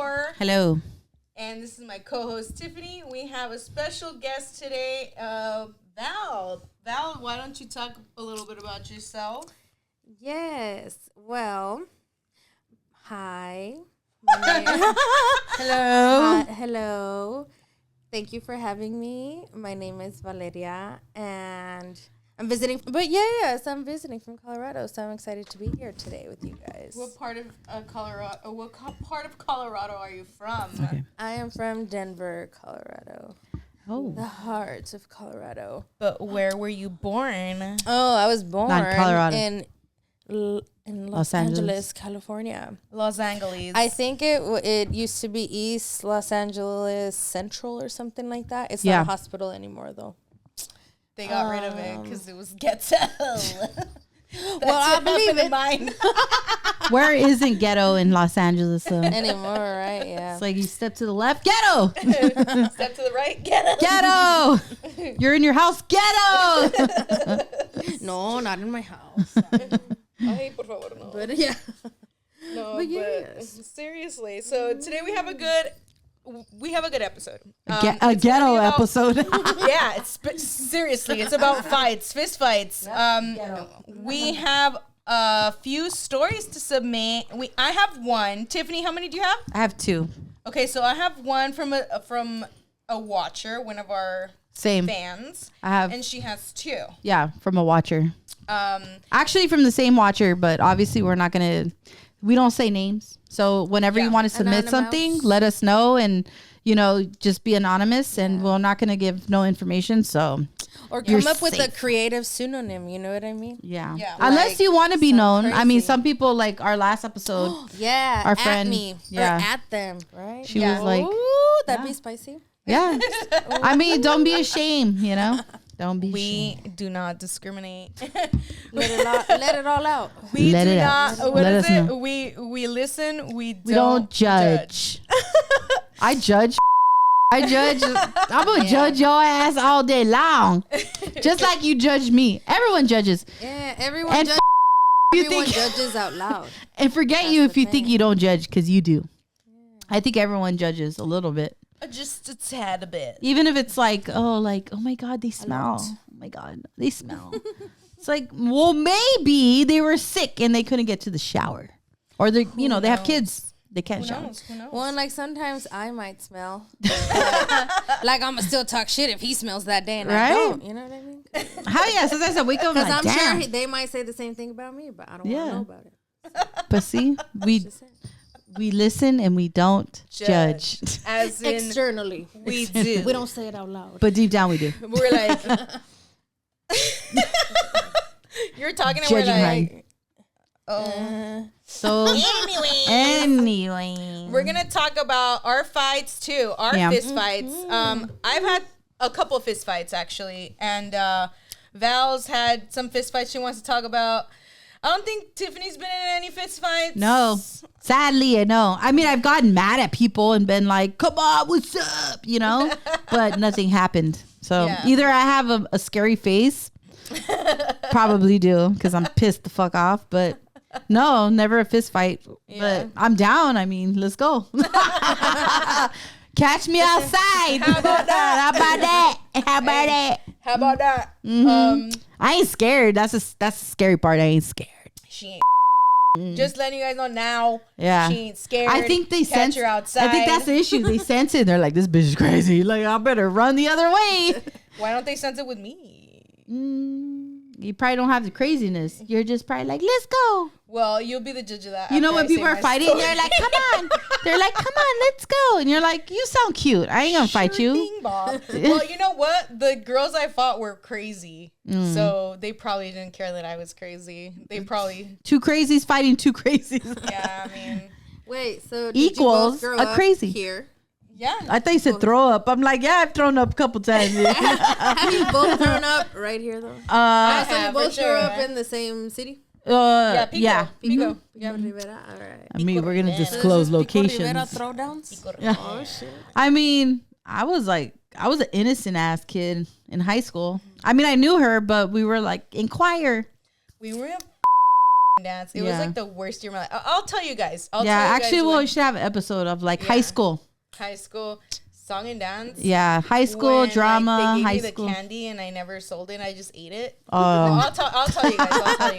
4. Hello. And this is my co-host, Tiffany. We have a special guest today, Val. Val, why don't you talk a little bit about yourself? Yes. Well, hi. Hello. Hello. Thank you for having me. My name is Valeria, and I'm visiting. But yes, I'm visiting from Colorado, so I'm excited to be here today with you guys. What part of Colorado? Part of Colorado are you from? Okay. I am from Denver, Colorado. Oh. The heart of Colorado. But where were you born? Oh, I was born Colorado. in Los Angeles, California. Los Angeles. I think it used to be East Los Angeles Central or something like that. It's not a hospital anymore, though. They got rid of it because it was ghetto. Well, I believe it. Mine. Where isn't ghetto in Los Angeles? So. Anymore, right? Yeah. It's like you step to the left, ghetto. Step to the right, ghetto. Ghetto. You're in your house, ghetto. No, not in my house. Ay, por favor, no. But yeah. No, But yes. Seriously. So today we have a good episode. A ghetto episode. Yeah, seriously, it's about fights, fist fights. We have a few stories to submit. I have one. Tiffany, how many do you have? I have 2. Okay, so I have one from a watcher, one of our fans. I have, and she has 2. Yeah, from a watcher. Actually from the same watcher, but obviously we don't say names. So whenever you want to submit something, let us know, and just be anonymous, and we're not going to give no information. So or come up with a creative pseudonym, you know what I mean? Yeah. Unless you want to be known. Crazy. I mean, some people, like our last episode. Our friend, at me. yeah. Or at them, right? She was like, ooh, that'd be spicy. Yeah. I mean, don't be ashamed, Don't be We ashamed. do not discriminate. Let it all out. We Let do it not. out. What Let is us it? know. We listen. We don't judge. I judge. I'm going to judge your ass all day long. Just like you judge me. Everyone judges. Yeah, everyone And judges. Everyone judges out loud. And forget you if you think you don't judge, because you do. I think everyone judges a little bit. Just a tad bit. Even if it's like, oh my God, they smell. Oh my God, they smell. It's like, well, maybe they were sick and they couldn't get to the shower. Or they they have kids. They can't shower. Who knows? Well, and like sometimes I might smell. Like I'm going to still talk shit if he smells that day and I don't. You know what I mean? How yeah, sometimes I wake up Because like, I'm damn. sure they might say the same thing about me, but I don't want to know about it. But see, we listen and we don't judge. As in, externally. We do. We don't say it out loud. But deep down we do. We're like, you're talking and Judging we're like, oh. So anyway, we're going to talk about our fights too. Our fist fights. I've had a couple of fist fights actually. And Val's had some fist fights she wants to talk about. I don't think Tiffany's been in any fist fights. No. Sadly, no. I mean, I've gotten mad at people and been like, come on, what's up? But nothing happened. So either I have a scary face. Probably do, because I'm pissed the fuck off. But no, never a fist fight. Yeah. But I'm down. I mean, let's go. Catch me outside. How about that? How about that? Mm-hmm. I ain't scared. That's the scary part. I ain't scared. She ain't. Just letting you guys know now. Yeah. She ain't scared. I think they sense her outside. I think that's the issue. They sense it. They're like, this bitch is crazy. Like, I better run the other way. Why don't they sense it with me? You probably don't have the craziness. You're just probably like, let's go. Well, you'll be the judge of that. You know, when people are fighting, they're like, come on. They're like, come on, let's go. And you're like, you sound cute. I ain't gonna fight you. Well, you know what? The girls I fought were crazy. So they probably didn't care that I was crazy. They probably... Two crazies fighting two crazies. Yeah, I mean... Wait, so did equals you both grow a crazy. Up here? Yeah. I thought you said throw up. I'm like, yeah, I've thrown up a couple times. Have you both grown up right here, though? So you both grew up in the same city? Pico. Yeah. Pico. Yeah. Rivera. All right. I mean, we're going to disclose locations. Rivera throwdowns? Yeah. Oh, shit. I mean, I was an innocent ass kid in high school. I mean, I knew her, but we were like in choir. We were dance. It was like the worst year of my life. I'll tell you guys. We should have an episode of like high school song and dance. Yeah, high school when, drama. Like, they gave high me school the candy and I never sold it. I just ate it. Oh, I'll tell you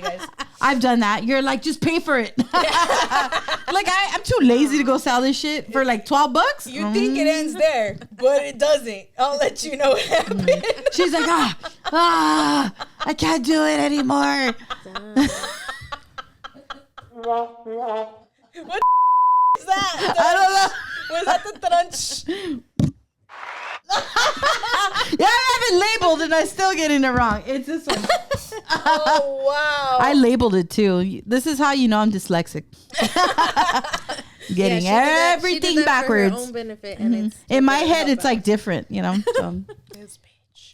guys. I've done that. You're like, just pay for it. Like I'm too lazy to go sell this shit for like $12. You think it ends there, but it doesn't. I'll let you know what happened. She's like, I can't do it anymore. What is that? I don't know. Was that the crunch? Yeah, I have it labeled and I'm still getting it wrong. It's this one. Oh, wow. I labeled it too. This is how you know I'm dyslexic. Getting everything backwards. For her own benefit, and in my head, it's like different, you know. So.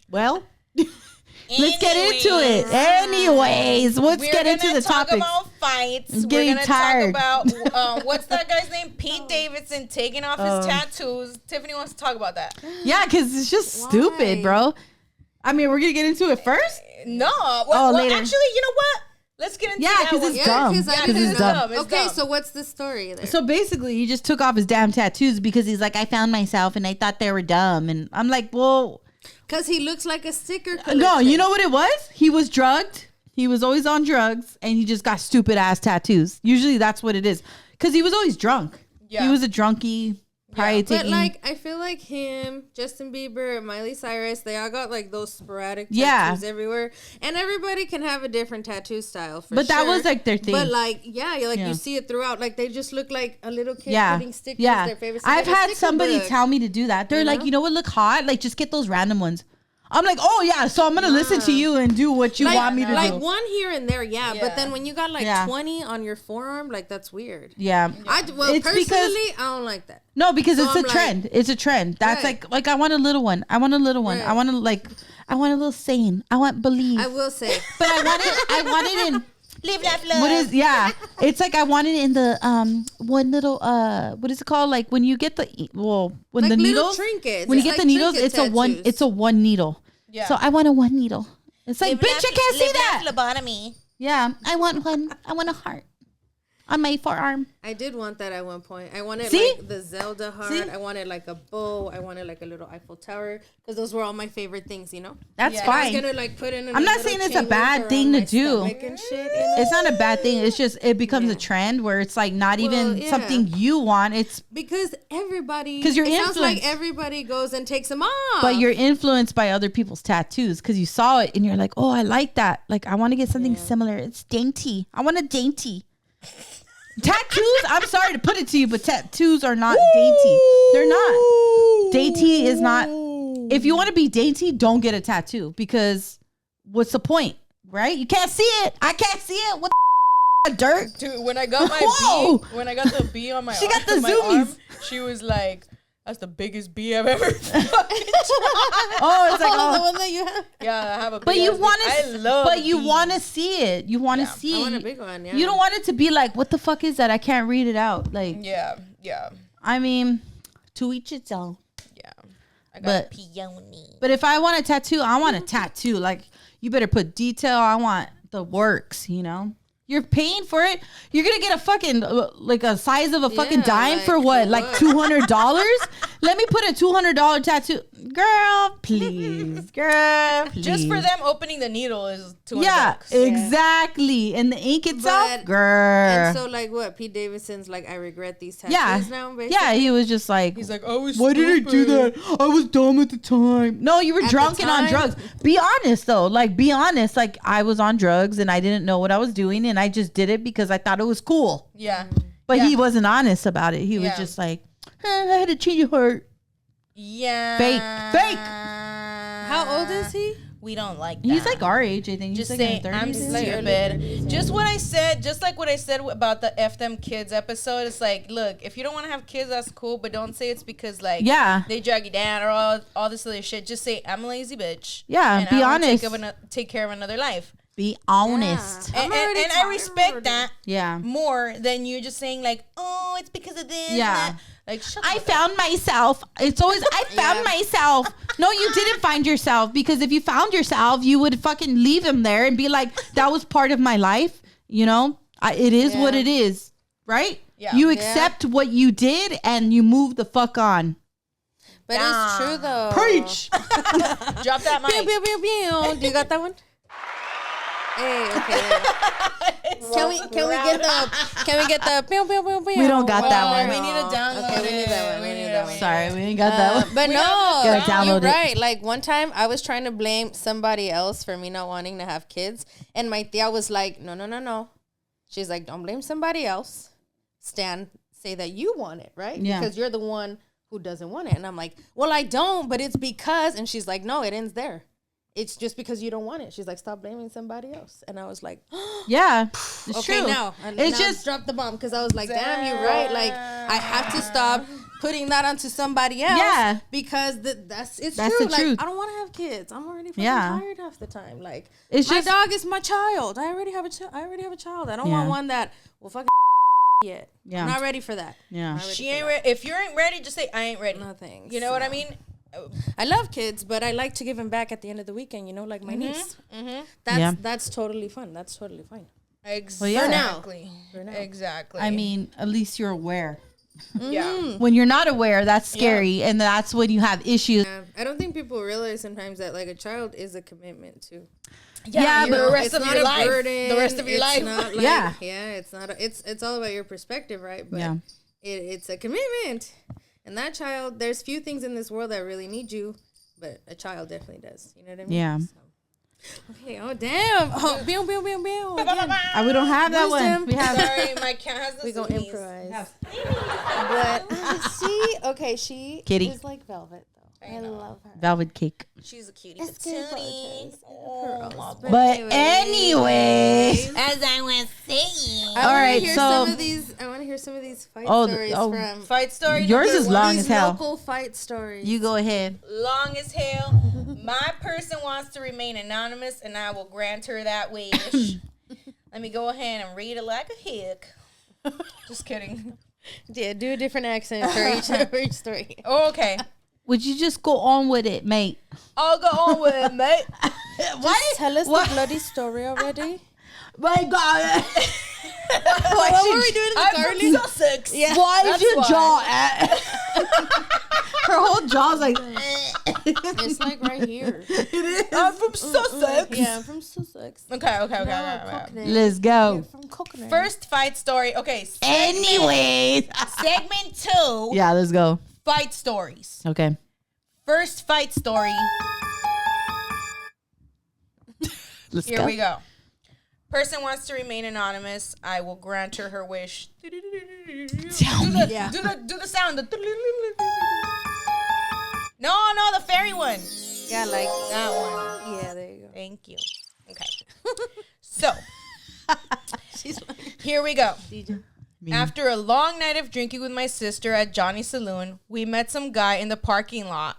Well, let's get into it. Anyways, let's get into the topics. We're going to talk about fights. I'm getting tired. Talk about, what's that guy's name? Pete Davidson taking off his tattoos. Tiffany wants to talk about that. Yeah, because it's just stupid, bro. I mean, we're going to get into it first? No. Well, actually, you know what? Let's get into that. Because it's dumb. Because it's dumb. Okay, so what's the story there? So basically, he just took off his damn tattoos because he's like, I found myself and I thought they were dumb. And I'm like, well... Because he looks like a sticker collection. No, you know what it was? He was drugged. He was always on drugs, and he just got stupid ass tattoos. Usually that's what it is. Because he was always drunk. Yeah. He was a drunkie. But like, I feel like him, Justin Bieber, Miley Cyrus, they all got like those sporadic tattoos everywhere. And everybody can have a different tattoo style. But that was like their thing. But like, you see it throughout. Like they just look like a little kid putting stickers. Yeah. Their favorite I've had somebody tell me to do that. They're like, you know what look hot? Like just get those random ones. I'm like, oh yeah, so I'm gonna listen to you and do what you want me to do. Like one here and there, but then when you got like 20 on your forearm, like that's weird. Yeah. Personally, I don't like that. No, because it's a trend. It's a trend. That's like I want a little one. I want a little one. I want to I want a little saying. I want believe. I will say. But I want it in live that love. What is it's like I want it in the one little what is it called? Like when you get the when the needles trinkets. When you get the needles, it's a one needle. Yeah. So I want a one needle. It's like, bitch, I can't see that. Phlebotomy. Yeah, I want one. I want a heart on my forearm. I did want that at one point. I wanted like the Zelda heart. I wanted like a bow. I wanted like a little Eiffel Tower because those were all my favorite things, you know? That's fine. I was gonna like put in I'm not saying it's a bad thing to do. Shit, you know? It's not a bad thing. It's just it becomes a trend where it's like not even something you want. It's because everybody. Because you're influenced. Sounds like everybody goes and takes them off. But you're influenced by other people's tattoos because you saw it and you're like, oh, I like that. Like I want to get something similar. It's dainty. I want a dainty. Tattoos, I'm sorry to put it to you, but tattoos are not dainty. They're not. Dainty is not. If you want to be dainty, don't get a tattoo because what's the point, right? You can't see it. I can't see it. What the dirt? Dude, when I got my B, when I got the B on my she got the zoomies. Arm, she was like, that's the biggest B I've ever fucking tried. Oh, it's like the one that you have. Yeah, I have a big. But you want to. But you Bs. want to see it. You want to see. I want a big one. Yeah. You don't want it to be like, what the fuck is that? I can't read it out. Like. Yeah. I mean, to each its own. Yeah. I got a peony. But if I want a tattoo, I want a tattoo. Like you better put detail. I want the works. You know. You're paying for it. You're gonna get a fucking like a size of a fucking dime for what? Like $200? Let me put a $200 tattoo, girl. Please, girl. Please. Just for them opening the needle is $200. Yeah, exactly. And the ink itself, girl. And so like what? Pete Davidson's like, I regret these tattoos now. Basically? Yeah, he was just like, he's like, I was. Why did I do that? I was dumb at the time. No, you were drunk and on drugs. Be honest though. Like, be honest. Like, I was on drugs and I didn't know what I was doing and I just did it because I thought it was cool. Yeah. But he wasn't honest about it. He was just like, I had to change your heart. Yeah. Fake. How old is he? We don't like that. He's like our age, I think. Just He's say, like I'm stupid. Just what I said, just like what I said about the F Them Kids episode. It's like, look, if you don't want to have kids, that's cool. But don't say it's because, like, they drag you down or all this other shit. Just say, I'm a lazy bitch. Yeah, and be honest. Take care of another life. Be honest. Yeah. And I respect that Yeah. more than you just saying, like, oh, it's because of this. Yeah. Like, shut I found myself. It's always, I found myself. No, you didn't find yourself, because if you found yourself, you would fucking leave him there and be like, that was part of my life. You know, It is what it is, right? Yeah. You accept what you did and you move the fuck on. But it's true though. Preach. Drop that mic. Pew, pew, pew, pew. Do you got that one? Hey, okay. Can we get the pew, pew, pew, pew? We don't got that one. We need to download. Okay, we need that one. Sorry, we ain't got that one. But no, Gotta download you're it. right. Like one time I was trying to blame somebody else for me not wanting to have kids. And my tia was like, no. She's like, don't blame somebody else. Say that you want it, right? Yeah. Because you're the one who doesn't want it. And I'm like, well, I don't, but it's because. And she's like, no, it ends there. It's just because you don't want it. She's like, stop blaming somebody else. And I was like, yeah, it's okay, true. now It's just dropped the bomb because I was like, damn, you're right. Like, I have to stop putting that onto somebody else. Yeah, because that's true. the Like, truth. I don't want to have kids. I'm already fucking tired half the time. Like, it's my just, dog is my child. I already have a child. I don't want one that will fucking yet. Yeah. I'm not ready for that. Yeah. She ain't ready. If you ain't ready, just say I ain't ready. Nothing. You know what I mean? I love kids, but I like to give them back at the end of the weekend. You know, like my niece. That's totally fun. That's totally fine. Exactly. For now. Exactly. I mean, at least you're aware. Yeah. When you're not aware, that's scary, and that's when you have issues. I don't think people realize sometimes that like a child is a commitment too. Yeah, but the rest of not your a life. burden. The rest of your It's life. not like, it's not. It's all about your perspective, right? But it's a commitment. And that child, there's few things in this world that really need you, but a child definitely does. You know what I mean? Yeah. So. Okay. Oh damn. Oh, boom, boom, boom, boom. We don't have that one. We have. Sorry, my cat has the We gonna zoomies. improvise. But she Kitty. is like velvet though. I love her. Velvet cake. She's a cutie. It's good patootie. photos. But anyway, As I was saying. I All wanna right, hear so- some of these. I want to hear some of these fight stories from Fight story. Yours number is one. long these as hell. local fight stories. You go ahead. Long as hell. My person wants to remain anonymous, and I will grant her that wish. Let me go ahead and read it like a hick. Just kidding. Yeah, do a different accent for each story. Okay. Would you just go on with it, mate? I'll go on with it, mate. Just tell us the bloody story already. My God. What were we doing in the car? I'm from Sussex. Yeah. Why is That's your why. jaw at? Her whole jaw's like. It's like right here. It is. I'm from Sussex. Yeah, I'm from Sussex. Okay. Let's go. You're from Coconut. First fight story. Okay. Anyways. Segment 2. Yeah, let's go. Fight stories. Okay. First fight story. Let's Here go. we go. Person wants to remain anonymous. I will grant her wish. Tell me. Yeah. Do the sound. No, the fairy one. Yeah, like That one. yeah, there you go. Thank you. Okay. So, She's like here we go. DJ. After a long night of drinking with my sister at Johnny's Saloon, we met some guys in the parking lot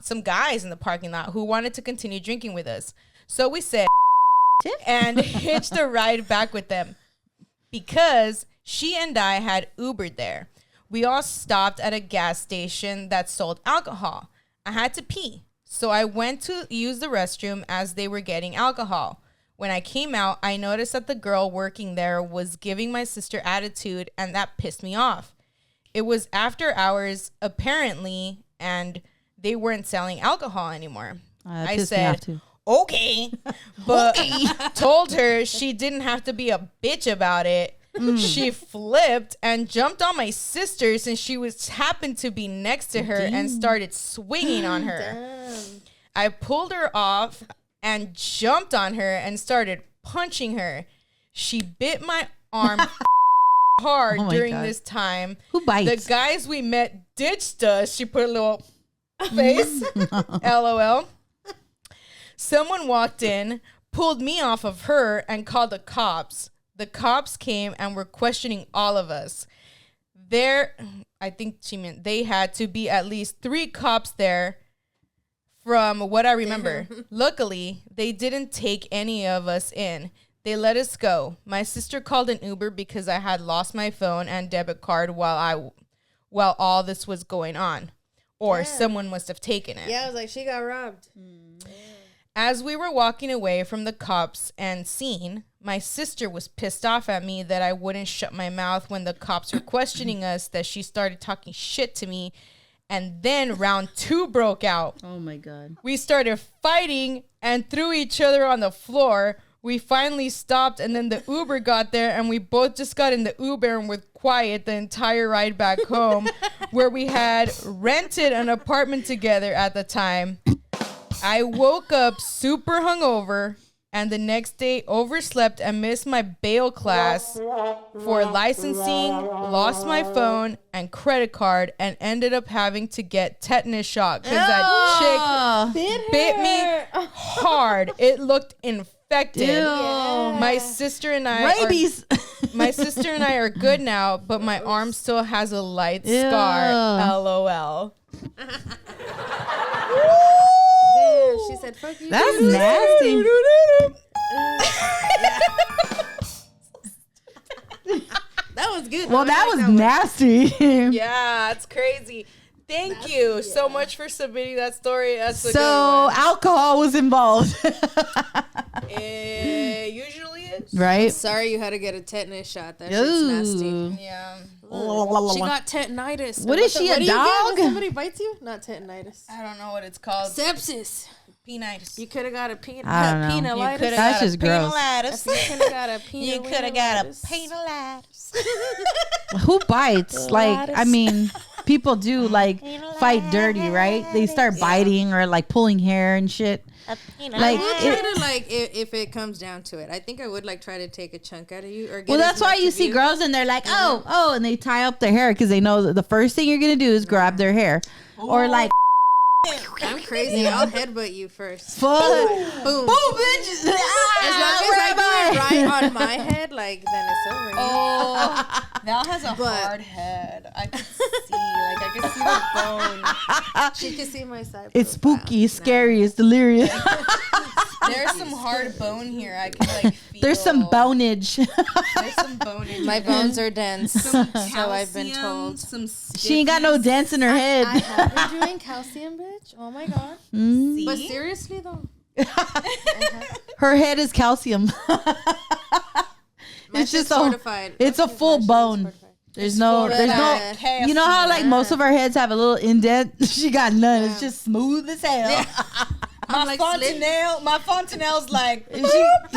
who wanted to continue drinking with us. So we said and hitched a ride back with them because she and I had Ubered there. We all stopped at a gas station that sold alcohol. I had to pee, so I went to use the restroom as they were getting alcohol. When I came out, I noticed that the girl working there was giving my sister attitude, and that pissed me off. It was after hours, apparently, and they weren't selling alcohol anymore. I said, okay, but told her she didn't have to be a bitch about it. She flipped and jumped on my sister since she happened to be next to her and started swinging on her. Damn. I pulled her off and jumped on her and started punching her. She bit my arm hard during this time. Who bites? The guys we met ditched us. She put a little face. LOL. Someone walked in, pulled me off of her, and called the cops. The cops came and were questioning all of us. I think she meant they had to be at least 3 cops there from what I remember. Luckily, they didn't take any of us in. They let us go. My sister called an Uber because I had lost my phone and debit card while all this was going on. Or someone must have taken it. Yeah, I was like, she got robbed. As we were walking away from the cops and scene, my sister was pissed off at me that I wouldn't shut my mouth when the cops were questioning us, that she started talking shit to me. And then round 2 broke out. Oh, my God. We started fighting and threw each other on the floor. We finally stopped, and then the Uber got there, and we both just got in the Uber and were quiet the entire ride back home, where we had rented an apartment together at the time. I woke up super hungover, and the next day overslept and missed my bail class for licensing, lost my phone and credit card, and ended up having to get tetanus shot because that chick bit me hard. It looked infected. Ew. My sister and I Rabies. My sister and I are good now, but my arm still has a light Ew. scar. LOL. Damn, she said, fuck you. That's nasty. That was good. Well, that was nasty. Yeah, it's crazy. Thank you so much for submitting that story. That's a good So one. alcohol was involved. It usually is. Right? Sorry you had to get a tetanus shot. That shit's nasty. Yeah. She got tetanitis. What is she, a what do you get dog? when somebody bites you? Not tetanitis. I don't know what it's called. Sepsis. Penitis. You could have got a I don't know. penilitis. That's just gross. You could have got a penilitis. You could have got a penilitis. Who bites? Like, I mean, people do like fight dirty, right? They start biting or like pulling hair and shit. I Like, would try to like if it comes down to it. I think I would like try to take a chunk out of you or get. Well, that's as why much you of see girls and they're like, oh, and they tie up their hair because they know that the first thing you're gonna do is grab their hair, or like, I'm crazy. I'll headbutt you first. fuck, Boom. boom, bitch. As long as I do it right on my head, like then it's over. Oh, Val has a But- hard head. I can see, like, I can see the bone. She can see my side. It's profile. spooky, it's scary, it's delirious. There's some hard bone here. I can like feel. There's some bonage. There's some bone in My here. bones are dense, Some so I've been calcium, told. Some She ain't got no dents in her head. I have been doing calcium, bitch. Oh my god. Mm. But seriously though, Her head is calcium. my It's just shit's a, fortified. it's a full bone. There's no, fortified. you know how like most of our heads have a little indent? She got none. It's just smooth as hell. I'm like My fontanelle's like.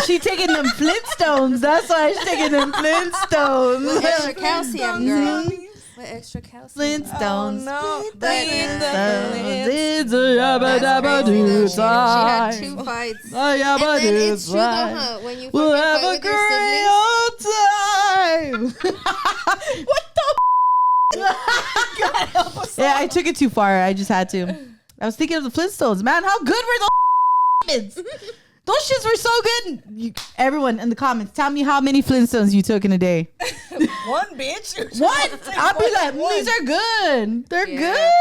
She taking them Flintstones. That's why she's taking them Flintstones. with extra calcium, girl. With extra calcium. Flintstones. No, But, It's a yabba That's dabba crazy, though. doo She had time. 2 fights. A yabba And then doo it's true though, time. huh? When you We'll fucking have fight a with your siblings. great old time. What the? Yeah, I took it too far. I just had to. I was thinking of the Flintstones. Man, how good were those kids? Those shits were so good. Everyone in the comments, tell me how many Flintstones you took in a day. One bitch. What? I'll be like, these are good. They're Yeah. good.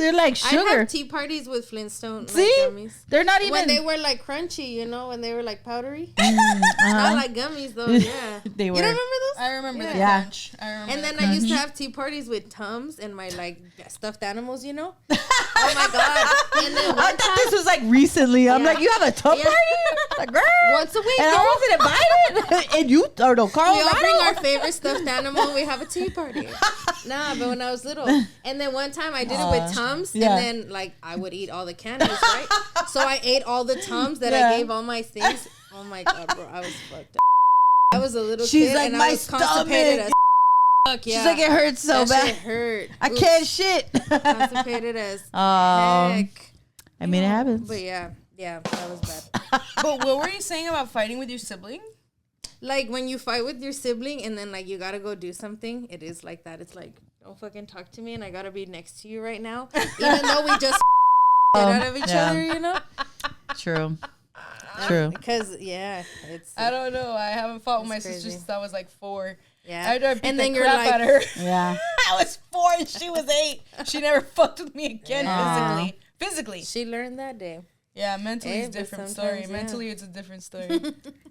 They're like I sugar. have tea parties with Flintstone See? like gummies. They're not even. When they were like crunchy, you know, when they were like powdery. Not like gummies though, yeah. They were. You don't remember those? I remember the Yeah. crunch. I remember And the then crunch. I used to have tea parties with Tums and my like stuffed animals, you know? Oh my god. And then I one thought this was like recently. I'm Yeah. like, you have a tub Yeah. party? Like, girl. once a week, And girl, I wasn't invited. And you, or no, Carl. we all bring our favorite stuffed animal. We have a tea party. Nah, but when I was little, and then one time I did it with Tums, yeah. and then like I would eat all the candies, right? So I ate all the Tums that Yeah. I gave all my things. Oh my god, bro, I was fucked up. I was a little She's kid like, and my I was constipated stomach. as fuck. Yeah, She's like, it hurts so that bad. shit hurt. I Oops. can't shit. Constipated as heck. I mean, it happens. But yeah, that was bad. But what were you saying about fighting with your sibling? Like when you fight with your sibling and then like you gotta go do something, it is like that. It's like, don't fucking talk to me and I gotta be next to you right now. Even though we just out of each yeah. other, you know? True. True. Because it's I don't know. I haven't fought with my It's sister crazy. since I was like 4. yeah. After I beat And the then you're crap like, out of her. Yeah. I was 4 and she was 8. She never fucked with me again Aw. physically. she learned that day. Yeah, mentally it's a different story. Yeah. Mentally it's a different story.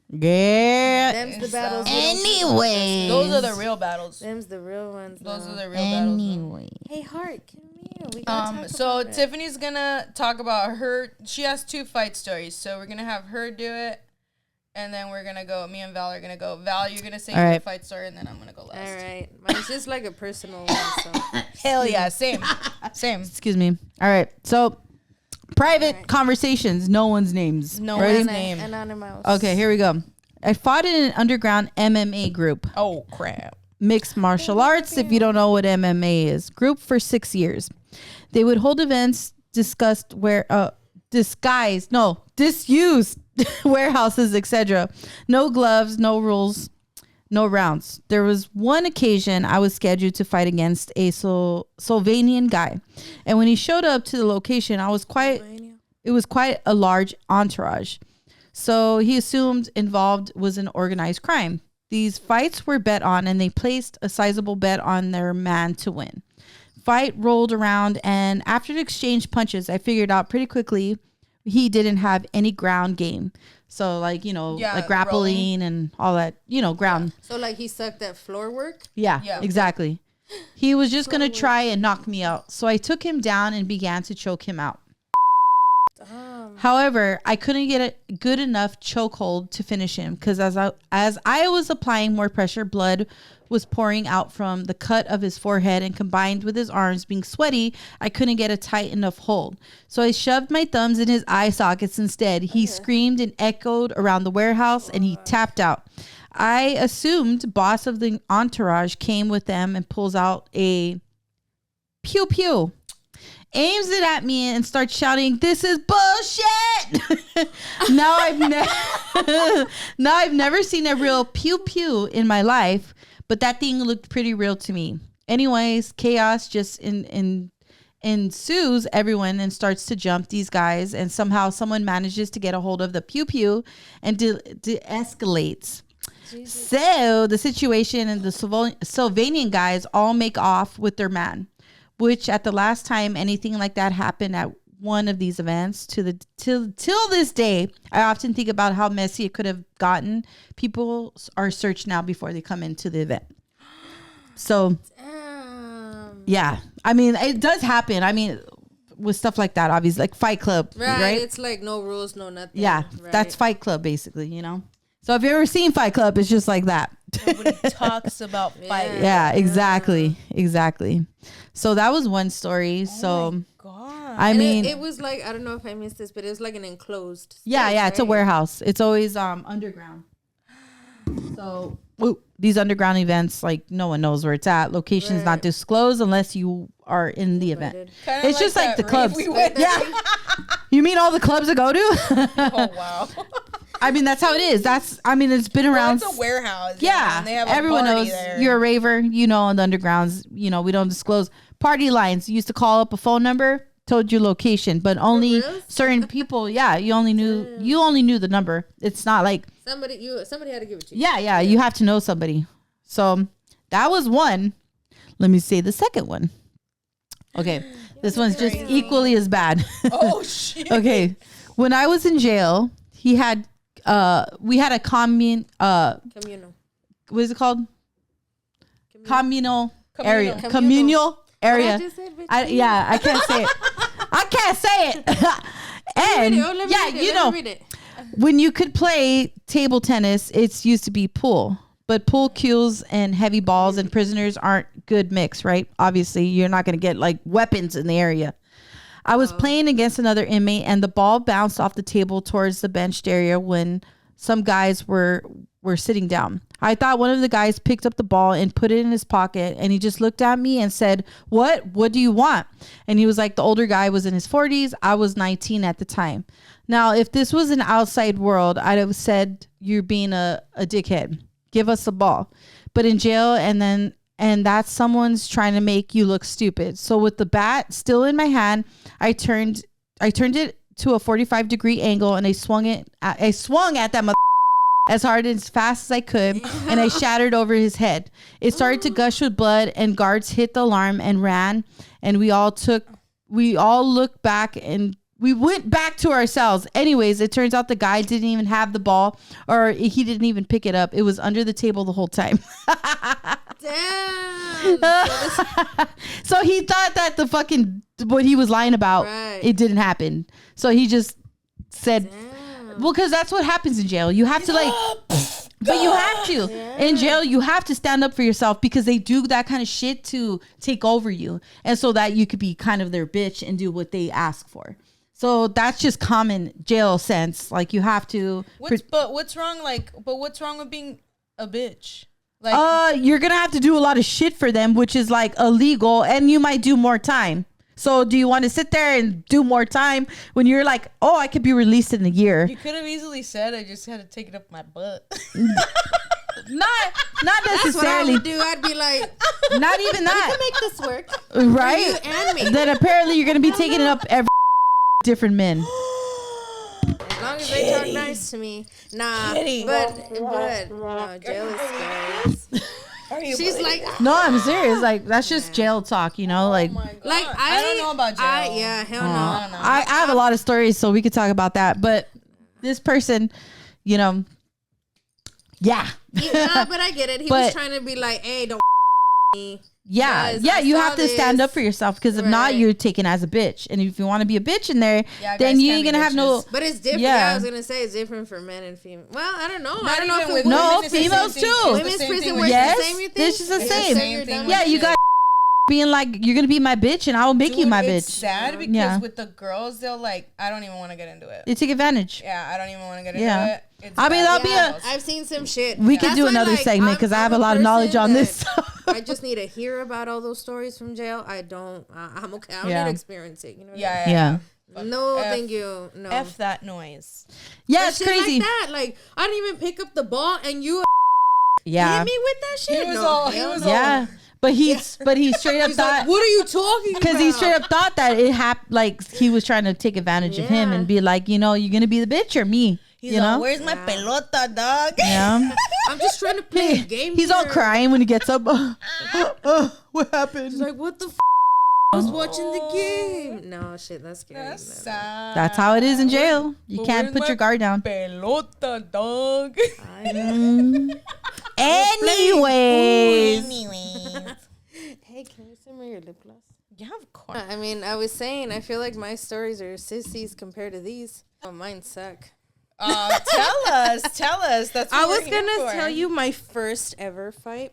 Yeah. Them's the battles. Anyway. Those are the real battles. Them's the real ones. Those are the real battles. Anyway. Hey, Heart, come here. We gotta talk so about Tiffany's gonna talk about her. She has 2 fight stories. So we're gonna have her do it. And then we're gonna go. Me and Val are gonna go. Val, you're gonna say your fight story, and then I'm gonna go last. All right, mine's just like a personal one. So. Hell yeah, same. Excuse me. All right, so private conversations, no one's names. No one's name. Anonymous. Okay, here we go. I fought in an underground MMA group. Oh crap. Mixed martial arts. If you don't know what MMA is, group for 6 years. They would hold events, disused warehouses, etc. No gloves, no rules, no rounds. There was one occasion I was scheduled to fight against a Slovenian guy, and when he showed up to the location, it was quite a large entourage. So he assumed involved was an organized crime. These fights were bet on, and they placed a sizable bet on their man to win. Fight rolled around, and after the exchange punches, I figured out pretty quickly he didn't have any ground game. So like, like grappling and all that, ground. So like he sucked at floor work? Yeah, exactly. He was just going to try and knock me out. So I took him down and began to choke him out. However, I couldn't get a good enough chokehold to finish him because as I was applying more pressure, blood was pouring out from the cut of his forehead, and combined with his arms being sweaty, I couldn't get a tight enough hold. So I shoved my thumbs in his eye sockets instead. He screamed and echoed around the warehouse, and he tapped out. I assumed boss of the entourage came with them and pulls out a pew pew. Aims it at me and starts shouting, "This is bullshit!" Now I've never seen a real pew pew in my life, but that thing looked pretty real to me. Anyways, chaos just ensues everyone and starts to jump these guys, and somehow someone manages to get a hold of the pew pew and de-escalates. Jesus. So the situation and the Slovenian guys all make off with their man, which at the last time anything like that happened at one of these events till this day, I often think about how messy it could have gotten. People are searched now before they come into the event. So, yeah, I mean, it does happen. I mean, with stuff like that, obviously, like Fight Club, right? It's like no rules, no nothing. Yeah, right? That's Fight Club, basically, So if you've ever seen Fight Club, it's just like that. Nobody talks about fighting. Yeah, exactly. So that was one story. So, my God. I mean, it was like, I don't know if I missed this, but it was like an enclosed space, yeah, it's a warehouse. It's always underground. So these underground events, like no one knows where it's at. Location's not disclosed unless you are in the event. Kinda it's just like the clubs. Yeah. You mean all the clubs to go to? Oh wow. I mean, that's how it is. It's been around. Well, it's a warehouse. Yeah. And they have everyone knows there. You're a raver, in the undergrounds, we don't disclose party lines. You used to call up a phone number, told you location, but only certain people. Yeah. You only knew the number. It's not like somebody had to give it to you. Yeah. You have to know somebody. So that was one. Let me say the second one. Okay. This one's just equally as bad. Oh shit. Okay. When I was in jail, we had a communal. What is it called? Communal area. Communal area. I can't say it. I can't say it. And when you could play table tennis, it's used to be pool. But pool cues and heavy balls and prisoners aren't good mix, right? Obviously, you're not going to get like weapons in the area. I was playing against another inmate, and the ball bounced off the table towards the benched area when some guys were sitting down. I thought one of the guys picked up the ball and put it in his pocket, and he just looked at me and said, What do you want? And he was like, the older guy was in his 40s. I was 19 at the time. Now, if this was an outside world, I'd have said, you're being a dickhead. Give us the ball. But in jail, and that's someone's trying to make you look stupid. So with the bat still in my hand, I turned it to a 45-degree angle, and I swung at that as hard and as fast as I could, and I shattered over his head. It started to gush with blood, and guards hit the alarm and ran, and we all looked back and We went back to our cells. Anyways, it turns out the guy didn't even have the ball, or he didn't even pick it up. It was under the table the whole time. Damn. So he thought that the fucking what he was lying about, it didn't happen. So he just said, well, because that's what happens in jail. You have to like, but you have to in jail. You have to stand up for yourself because they do that kind of shit to take over you, and so that you could be kind of their bitch and do what they ask for. So that's just common jail sense. Like you have to. What's wrong? What's wrong with being a bitch? Like, you're gonna have to do a lot of shit for them, which is like illegal, and you might do more time. So do you want to sit there and do more time when you're like, oh, I could be released in a year? You could have easily said, I just had to take it up my butt. Not necessarily. That's what I would do. I'd be like, not even that. We can make this work, right? For you and me. Then apparently you're gonna be taking it up every different men. As long as they talk nice to me. Nah, but no, jail is scary. She's like, no, I'm serious. Like that's just jail talk, you know. Like, I don't know about jail. Hell no. I don't know. I have a lot of stories, so we could talk about that. But this person, you know, yeah. But I get it. He was trying to be like, hey, don't me. Yeah, you have to stand up for yourself because if not, you're taken as a bitch. And if you want to be a bitch in there, then you ain't gonna have no. But it's different. Yeah, I was gonna say it's different for men and females. Well, I don't know. I don't know if no females too. Women's prison works the same. You think? This is the same. Yeah, you got being like, you're gonna be my bitch, and I will make you my bitch. It's sad because with the girls, they'll like, I don't even want to get into it. They take advantage. Yeah, I don't even want to get into it. I mean, that'll be I've seen some shit. We could do another segment because I have a lot of knowledge on this. I just need to hear about all those stories from jail. I don't. I'm okay. I don't need to experience it. You know. Yeah. No, thank you. No. F that noise. Yeah, it's crazy. Like that. Like I didn't even pick up the ball, and you. Yeah. Hit me with that shit. He was all. But he straight up thought. Like, what are you talking about? Because he straight up thought that it happened. Like he was trying to take advantage of him and be like, you know, you're gonna be the bitch or me. He's you know? Where's my pelota, dog? Yeah. I'm just trying to play a game. He's all crying when he gets up. What happened? He's like, what the f? I was watching the game. No, shit, that's scary. That's sad. That's how it is in jail. You can't put your guard down. Pelota, dog. Anyways. Hey, can you send me your lip gloss? Yeah, of course. I mean, I was saying, I feel like my stories are sissies compared to these. Oh, mine suck. Tell us. That's what I was gonna tell you my first ever fight,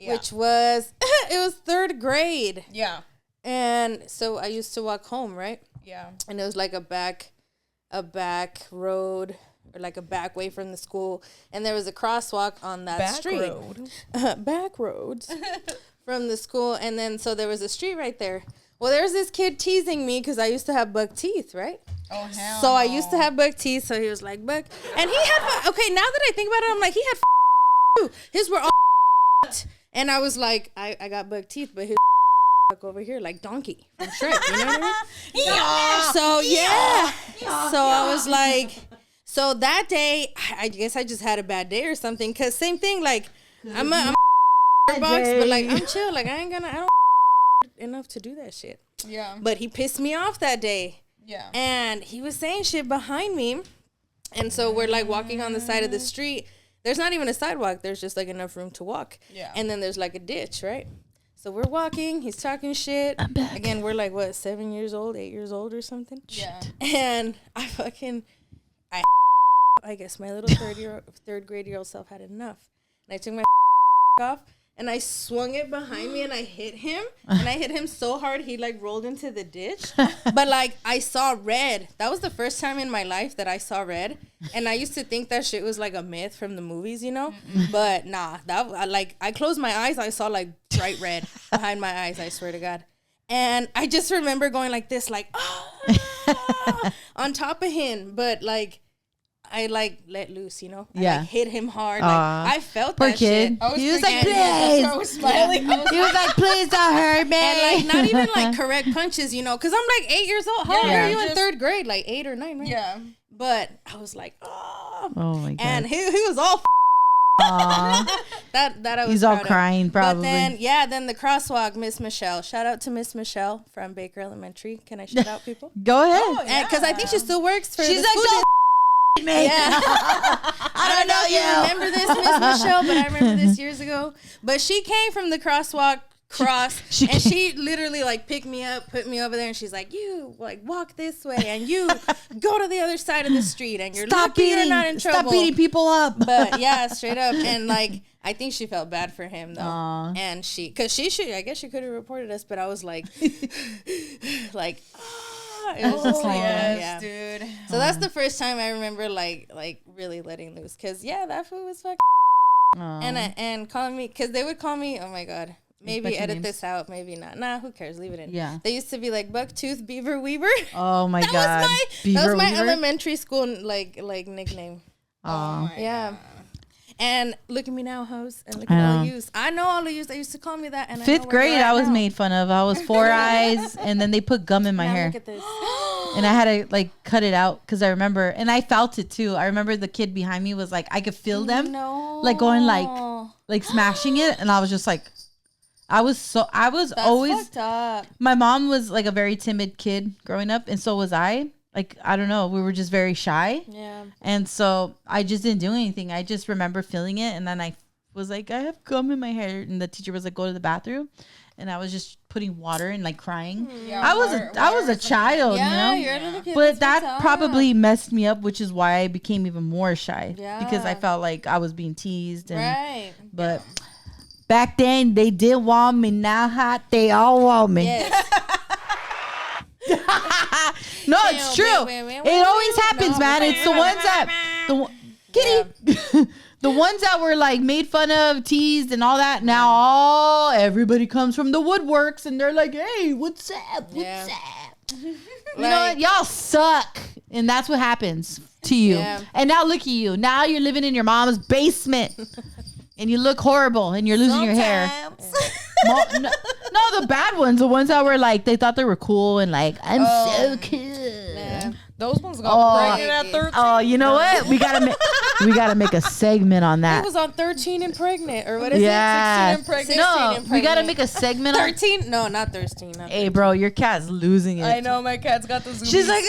which was it was 3rd grade. Yeah. And so I used to walk home, right? Yeah. And it was like a back road or like a back way from the school, and there was a crosswalk on that street. Back roads from the school, and then so there was a street right there. Well, there's this kid teasing me because I used to have buck teeth, right? Oh, hell So I used to have buck teeth, so he was like, buck. And he had, okay, now that I think about it, I'm like, he had too. His were all and I was like, I got buck teeth, but his over here like donkey from Shrek, you know what I mean? So I was like, so that day, I guess I just had a bad day or something, because same thing, like, I'm a box, but like, I'm chill, like, I don't enough to do that shit. Yeah. But he pissed me off that day. Yeah. And he was saying shit behind me. And so we're like walking on the side of the street. There's not even a sidewalk. There's just like enough room to walk. Yeah. And then there's like a ditch, right? So we're walking. He's talking shit. I'm back. Again, we're like, what, 7 years old, 8 years old or something? Yeah. And I guess my little third grade year old self had enough. And I took my off. And I swung it behind me and I hit him. And I hit him so hard he like rolled into the ditch. But like I saw red. That was the first time in my life that I saw red. And I used to think that shit was like a myth from the movies, you know? But nah, I closed my eyes. I saw like bright red behind my eyes. I swear to God. And I just remember going like this, like, on top of him. But like, I like let loose, you know? Yeah. I like, hit him hard. Like, I felt poor that kid. shit. He was like, please. I was smiling. He was like, please don't hurt me. And like, not even like correct punches, you know? Because I'm like 8 years old. How old are you in 3rd grade? Like 8 or 9, right? Yeah. But I was like, oh my God. And he was all that I was. He's all crying, probably. But then the crosswalk, Miss Michelle. Shout out to Miss Michelle from Baker Elementary. Can I shout out people? Go ahead. Because I think she still works for. She's like, don't me. Yeah. I don't know if you remember this, Miss Michelle, but I remember this years ago. But she came from the crosswalk. And she literally like picked me up, put me over there, and she's like, you like walk this way and you go to the other side of the street and you're lucky you're not in trouble. Stop beating people up. But yeah, straight up. And like I think she felt bad for him though. And because she should, I guess she could have reported us, but I was like like it was just like yes, dude. So that's the first time I remember like really letting loose, because that food was fucking and calling me, because they would call me, oh my god, maybe edit this out, maybe not. Nah, who cares? Leave it in. Yeah. They used to be like Bucktooth Beaver Weaver. Oh my god. That was my elementary school like nickname. Oh yeah. God. And look at me now, host, and look at all of yous. I know all of yous. They used to call me that. And 5th grade, I was made fun of. I was 4 eyes, and then they put gum in my hair. Look at this. And I had to like cut it out because I remember, and I felt it too. I remember the kid behind me was like, I could feel them, like going like smashing it, and I was just like, I was always fucked up. My mom was like a very timid kid growing up, and so was I. Like, I don't know, we were just very shy. Yeah. And so I just didn't do anything. I just remember feeling it, and then I was like, I have gum in my hair, and the teacher was like, go to the bathroom, and I was just putting water and like crying. Yeah, I was a child, you know. You're a little kid. But that probably messed me up, which is why I became even more shy. Yeah. Because I felt like I was being teased. And, but back then they did want me. Now they all want me. Yes. No, it's true. It always happens, man. It's the ones that the ones that were like made fun of, teased, and all that. Now everybody comes from the woodworks, and they're like, "Hey, what's up? What's up?" You know what? Y'all suck, and that's what happens to you. Yeah. And now look at you. Now you're living in your mom's basement. And you look horrible, and you're losing your hair. No, the bad ones, the ones that were like, they thought they were cool and like, I'm so cool. Nah. Those ones got pregnant at 13. Oh, you know what? We gotta make a segment on that. He was on 13 and pregnant, or what is it? 16 and pregnant. No, we gotta make a segment 13. No, not 13. Hey, bro, your cat's losing it. I know, my cat's got the zoomies. She's like,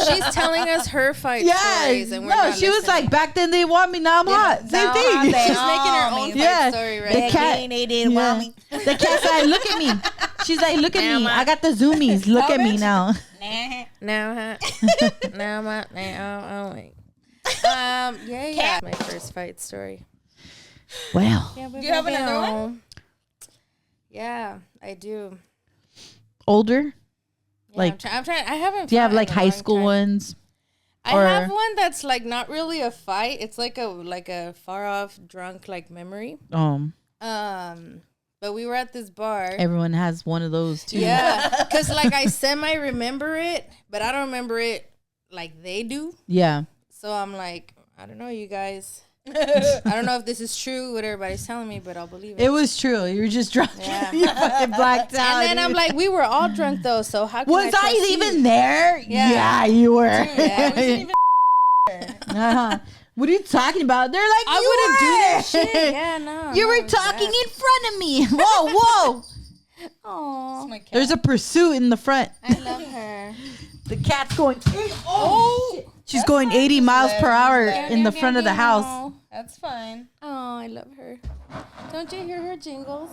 She's telling us her fight stories, and we're not she was like, back then they want me, now I'm hot. Same thing. She's making her own fight story, right? The cat, they didn't want me. The cat's like, look at me. She's like, look at me. I got the zoomies. Look at me now. Now, my first fight story. Well, do you have another one? Yeah, I do. Older, yeah, like I'm trying. I haven't. Do you have like high school ones? I have one that's like not really a fight. It's like a far off drunk like memory. But we were at this bar. Everyone has one of those too. Yeah, because like I remember it, but I don't remember it like they do. Yeah. So I'm like, I don't know, you guys. I don't know if this is true, what everybody's telling me, but I'll believe it. It was true. You were just drunk. Yeah. You fucking blacked out. And then I'm like, we were all drunk though, so how can I even there? Yeah, you were. Yeah, I wasn't even What are you talking about? They're like, I wouldn't do that shit. Yeah, no. You were talking in front of me. Whoa. Oh. There's a pursuit in the front. I love her. The cat's going. She's going 80 miles per hour in the front of the house. That's fine. Oh, I love her. Don't you hear her jingles?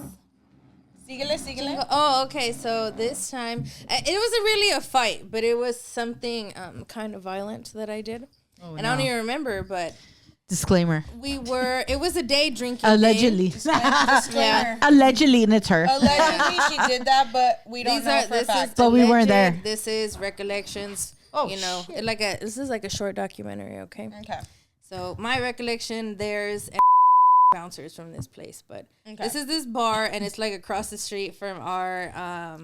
Síguele. Oh, okay. So this time, it wasn't really a fight, but it was something kind of violent that I did. I don't even remember, but disclaimer. It was a day drinking. Allegedly. Yeah. Allegedly, and it's her. Allegedly she did that, but we don't know for a fact. But we weren't there. This is recollections. Oh, this is like a short documentary, okay? Okay. So my recollection, there's bouncers from this place, but this is this bar, and it's like across the street from our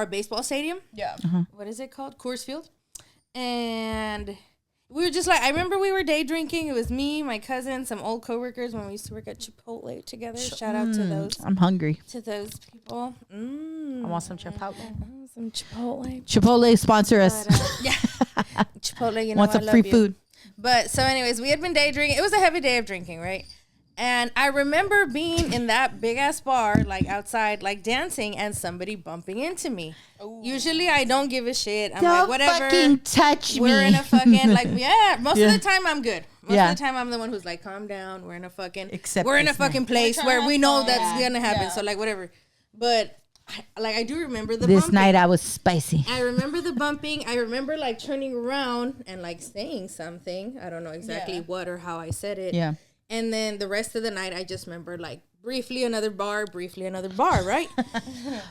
baseball stadium. Yeah. What is it called? Coors Field. And we were just like, I remember we were day drinking. It was me, my cousin, some old coworkers when we used to work at Chipotle together. Shout out to those. I'm hungry. To those people. I want some Chipotle. Some Chipotle. Chipotle sponsor us. Yeah. Chipotle, you know, want some free food. But so anyways, we had been day drinking. It was a heavy day of drinking, right? And I remember being in that big ass bar, like outside, like dancing, and somebody bumping into me. Ooh. Usually I don't give a shit. I'm don't like, whatever. Fucking touch We're me. in a fucking, like, most of the time I'm good. Most of the time I'm the one who's like, calm down. We're in a fucking, place where we know that's gonna happen. Yeah. So like, whatever. But I do remember the this bumping. night I was spicy. I remember the bumping. I remember like turning around and like saying something. I don't know exactly what or how I said it. Yeah. And then the rest of the night, I just remember like briefly another bar, right?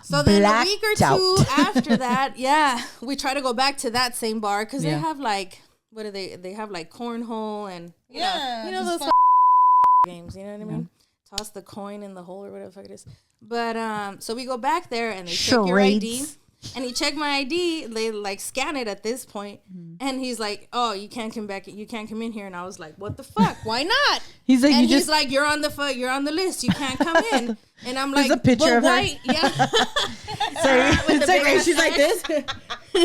So then a week or two after that, we try to go back to that same bar because they have like, what are they? They have like cornhole and you know those games. You know what I mean? Toss the coin in the hole or whatever the fuck it is. But so we go back there and they check your ID. And he checked my ID. They like scan it at this point. And he's like, "Oh, you can't come back. You can't come in here." And I was like, "What the fuck? Why not?" He's like, and he's like, "You're on the list. You can't come in." And I'm like, "There's a picture of her." Yeah. Sorry, it's like right. She's like this. With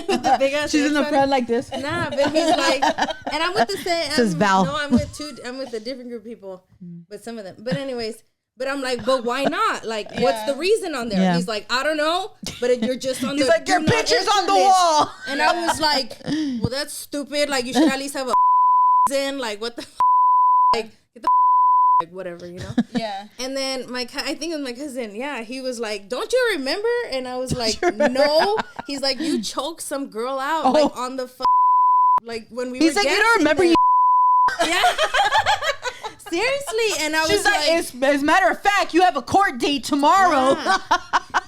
the big ass. She's in the front like this. Nah, but he's like, and I'm with the same. Says Val. No, I'm with a different group of people, but some of them. But anyways. But I'm like, but why not? Like, what's the reason on there? Yeah. He's like, I don't know, but you're just on the. He's like, your picture's on the wall. And I was like, well, that's stupid. Like, you should at least have a in. Like, what the like, get the like, whatever, you know? Yeah. And then I think it was my cousin. Yeah, he was like, don't you remember? And I was like, no. He's like, you choked some girl out like on the like when we. He's were like, you don't remember there. Yeah. Seriously, and I was like, as a matter of fact, you have a court date tomorrow. Yeah.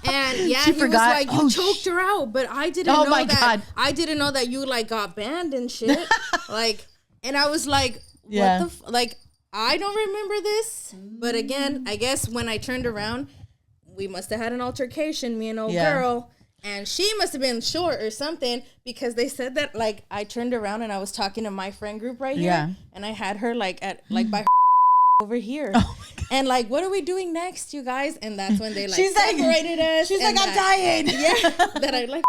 And she he forgot. was like, you choked her out, but I didn't know that. God. I didn't know that you like got banned and shit. Like, and I was like, what the like? I don't remember this, but again, I guess when I turned around, we must have had an altercation, me and old girl. And she must have been short or something because they said that like I turned around and I was talking to my friend group right here, and I had her like at like by over here, and like, what are we doing next, you guys? And that's when they like separated us. She's like, I'm dying. Yeah, that I like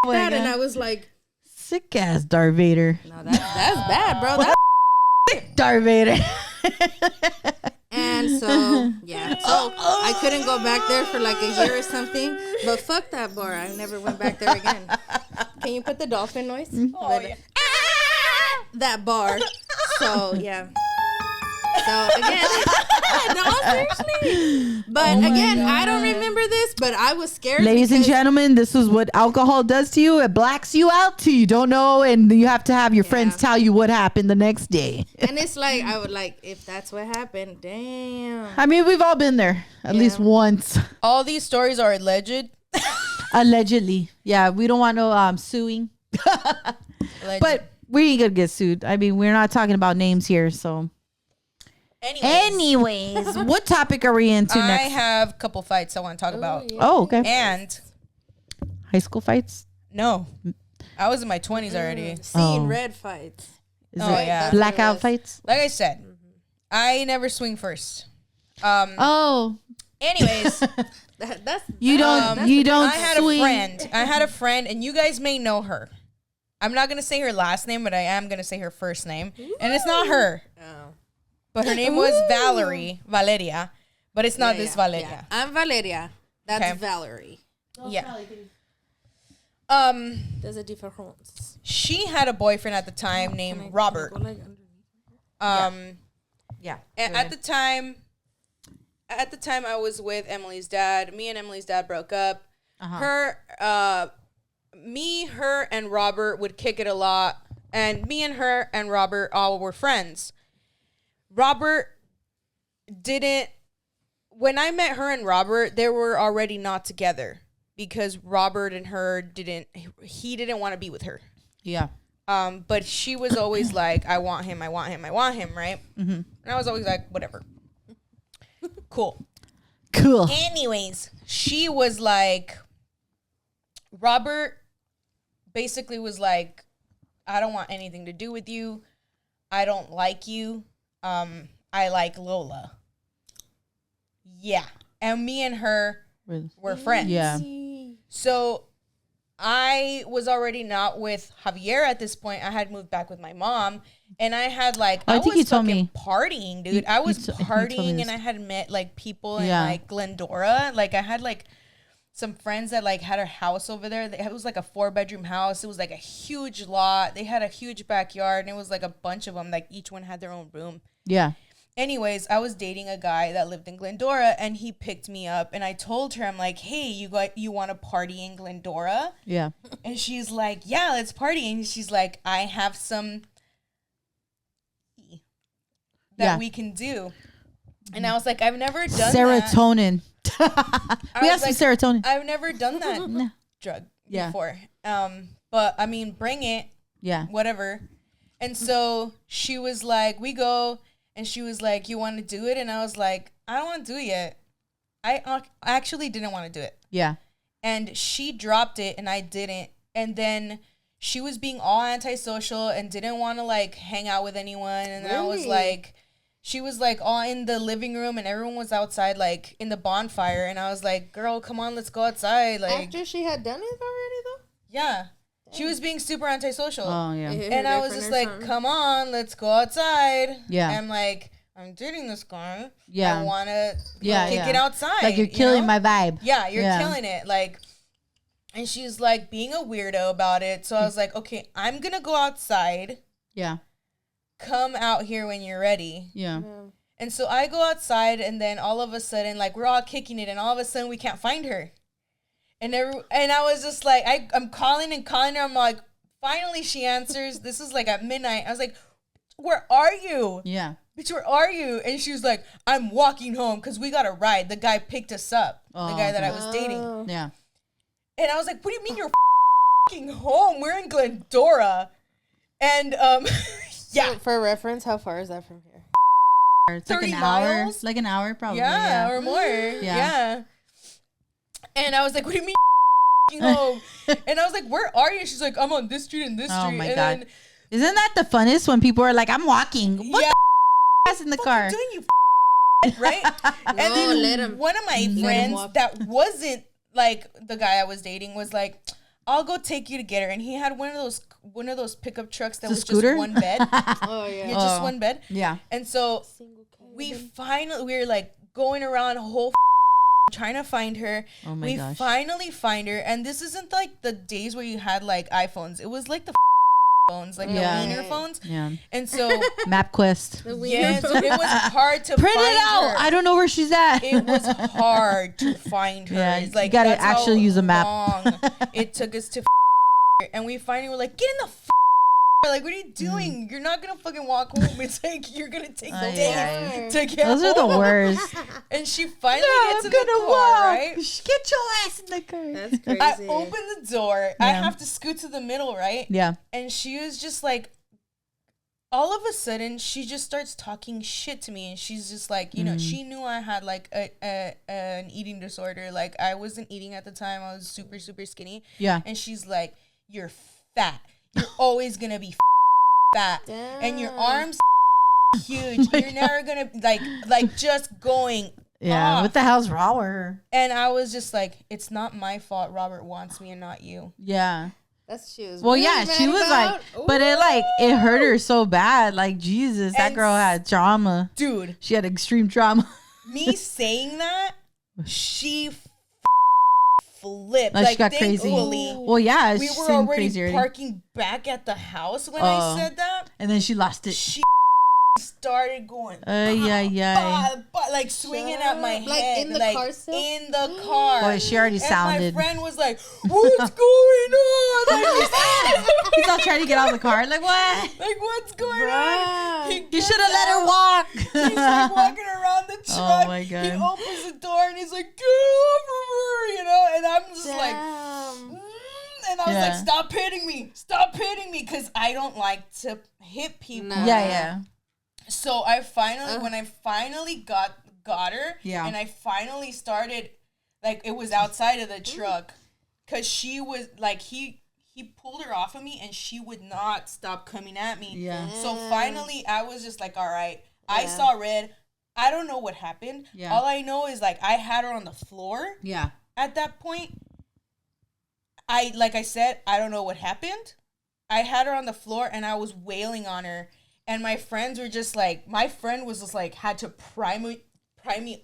that, and I was like, sick ass Darth Vader. No, that's bad, bro. That's Darth Vader. And so, so I couldn't go back there for like a year or something. But fuck that bar. I never went back there again. Can you put the dolphin noise? Oh, yeah. That bar. So, yeah. So, again. No, seriously. But again, I don't remember this, but I was scared. Ladies and gentlemen, this is what alcohol does to you. It blacks you out till you don't know, and you have to have your friends tell you what happened the next day. And it's like, I would like, if that's what happened, damn. I mean, we've all been there at least once. All these stories are alleged. Allegedly. Yeah, we don't want no suing. But we ain't gonna get sued. I mean, we're not talking about names here, so. Anyways, what topic are we into next? I have a couple fights I want to talk about. Yeah. Oh, okay. And high school fights? No, I was in my 20s already. Seeing red fights. Is it blackout fights? Like I said, I never swing first. Anyways, that's you don't. I had a friend, and you guys may know her. I'm not gonna say her last name, but I am gonna say her first name, and it's not her. Oh. But her name was Valeria, but it's not this Valeria. Yeah. I'm Valeria. That's Valerie. Yeah. There's a difference. She had a boyfriend at the time named Robert. Yeah. And at the time I was with Emily's dad. Me and Emily's dad broke up. Her, and Robert would kick it a lot, and me and her and Robert all were friends. Robert didn't. When I met her and Robert, they were already not together because Robert and her didn't. He didn't want to be with her. Yeah. But she was always like, I want him, right? Mm-hmm. And I was always like, whatever. Cool. Anyways, she was like, Robert basically was like, I don't want anything to do with you. I don't like you. I like Lola. Yeah. And me and her were friends. Yeah. So I was already not with Javier at this point. I had moved back with my mom, and I had like I think was you told fucking me. partying, dude. I was you told me partying, this. and I had met like people in like Glendora. Like I had like some friends that like had a house over there. It was like a 4-bedroom house. It was like a huge lot. They had a huge backyard, and it was like a bunch of them. Like each one had their own room. Yeah. Anyways, I was dating a guy that lived in Glendora, and he picked me up, and I told her, I'm like, hey, you want to party in Glendora? Yeah. And she's like, yeah, let's party. And she's like, I have some that we can do. And I was like, I've never done serotonin. We have some like, serotonin. I've never done that drug before. But I mean, bring it. Yeah. Whatever. And so she was like, we go. And she was like, you want to do it? And I was like, I don't want to do it yet. I actually didn't want to do it. Yeah. And she dropped it and I didn't. And then she was being all antisocial and didn't want to like hang out with anyone. And then I was like, she was like all in the living room and everyone was outside like in the bonfire. And I was like, girl, come on, let's go outside. Like after she had done it already though? Yeah. She was being super antisocial. Oh, yeah. And I was just like, come on, let's go outside. Yeah. And I'm like, I'm dating this guy. Yeah. I want to kick it outside. Like, you're killing my vibe. Yeah, you're killing it. Like, and she's like being a weirdo about it. So I was like, okay, I'm going to go outside. Yeah. Come out here when you're ready. Yeah. And so I go outside and then all of a sudden, like, we're all kicking it. And all of a sudden we can't find her. And I was just like, I'm calling her. I'm like, finally she answers. This is like at midnight. I was like, where are you? Yeah. Bitch, where are you? And she was like, I'm walking home because we got a ride. The guy picked us up. The guy that I was dating. Yeah. And I was like, what do you mean you're fucking home? We're in Glendora. And yeah. So for reference, how far is that from here? It's like 30 an miles? hour. Like an hour probably. Yeah, or more. Yeah. And I was like, what do you mean home? And I was like, where are you? She's like, I'm on this street and this street. Oh my and God. Then, isn't that the funnest when people are like, I'm walking? What the in the car? Doing you right? And then one of my friends that wasn't like the guy I was dating was like, I'll go take you to get her. And he had one of those pickup trucks that was scooter? just one bed. Just one bed. Yeah. And so we were like going around a whole trying to find her. Oh my gosh. We finally find her. And this isn't like the days where you had like iPhones. It was like the phones, like the wiener phones. Yeah. And so MapQuest. yes, it was hard to print find it out. her. I don't know where she's at. It was hard to find her. Yeah, It's like, you gotta that's actually how use a map. long it took us to her. And we finally were like, get in the like, what are you doing? You're not gonna fucking walk home. It's like you're gonna take the day to get Those home. are the worst. And she finally gets in the car, right? Get your ass in the car. That's crazy. I open the door. I have to scoot to the middle, right? Yeah. And she was just like, all of a sudden, she just starts talking shit to me. And she's just like, you know, she knew I had like an eating disorder. Like, I wasn't eating at the time. I was super, super skinny. Yeah. And she's like, you're fat. You're always going to be fat. Damn. And your arms huge. You're never going to, like just going off. What the hell's wrong with her? And I was just like, it's not my fault Robert wants me and not you. Yeah. That's she was. Well, really yeah, she mad was about. like, but it hurt her so bad. Like, Jesus, that And girl had trauma. Dude. She had extreme trauma. Me saying that, she flipped. Like, Like, she got crazy. Well, yeah, we she were seemed already crazy parking back at the house when I said that. And then she lost it. She started going, like swinging at my Like, head, in the like car still? in the car. Boy, she already sounded. And my friend was like, "What's going on?" Like, he's all trying to get out of the car. Like, what? like what's going on? You should have let her walk. He's like walking around the truck. Oh my God. He opens the door and he's like, "Get over her," you know. And I'm just like. And I was like, stop hitting me, because I don't like to hit people. No. Yeah. So I finally, when I finally got her, and I finally started, like, it was outside of the truck, because she was, like, he pulled her off of me, and she would not stop coming at me. Yeah. So finally, I was just like, all right, I saw red. I don't know what happened. Yeah. All I know is, like, I had her on the floor. Yeah. At that point. like I said, I don't know what happened. I had her on the floor and I was wailing on her. And my friends were just like, my friend was just like, had to pry me